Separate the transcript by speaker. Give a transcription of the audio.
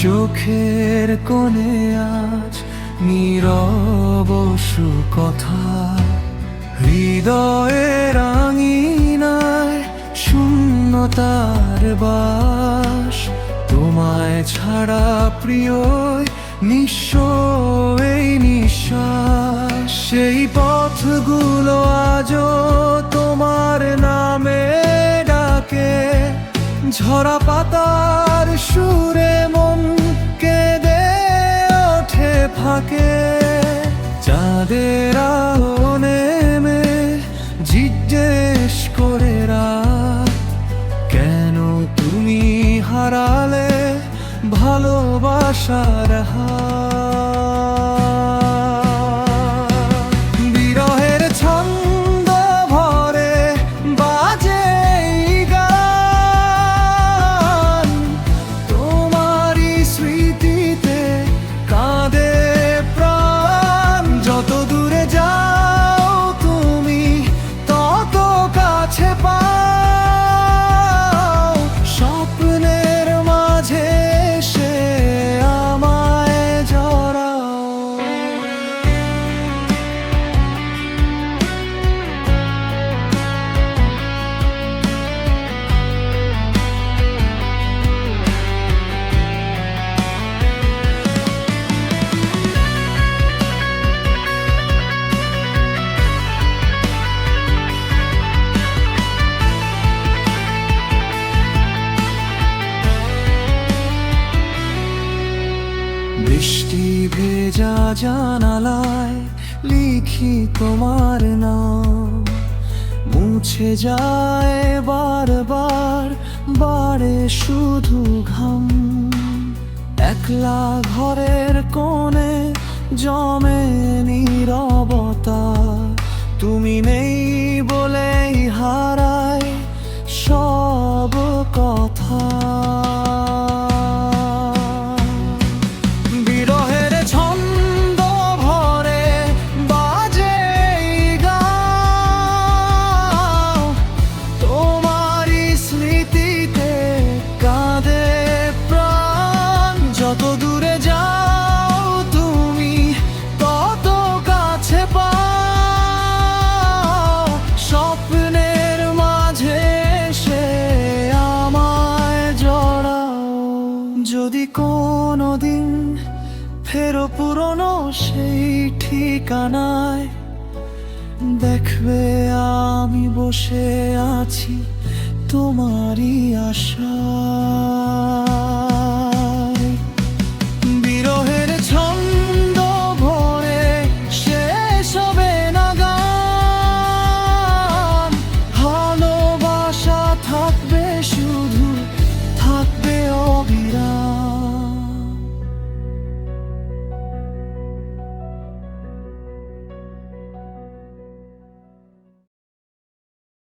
Speaker 1: চোখের কোণে আজ নীরব কথা, হৃদয়ের আঙিনায় শূন্যতার বাস। তোমায় ছাড়া প্রিয় নিঃস্ব এই নিঃশ্বাস। সেই পথগুলো আজও তোমার নামে ডাকে, ঝরা পাতার সুরে মন কেঁদে ওঠে ফাঁকে। চাঁদের আলো নেমে জিজ্ঞেস করে রাত, কেন তুমি হারালে ভালোবাসার হাত। বিরহের ছন্দ ভরে বাজে গান, তোমারই স্মৃতিতে কাঁদে প্রাণ। যত দূরে যাও তুমি তত কাছে পাও, স্বপ্নের মাঝে এসে আমায় জড়াও। বৃষ্টি ভেজা জানালায় লিখি তোমার নাম, মুছে যায় বারবার বাড়ে শুধু ঘাম। একলা ঘরের কোণে জমে নীরবতা, তুমি নেই বলেই হারায় সব কথা। বিরহের ছন্দ ভরে বাজে গান, তোমারই স্মৃতিতে কাঁদে প্রাণ। যত দূরে যাও তুমি তত কাছে পাও, স্বপ্নের মাঝে এসে আমায় জড়াও। যদি কোনোদিন ফেরো পুরনো সেই ঠিকানায়, দেখবে আমি বসে আছি তোমারই আশায়।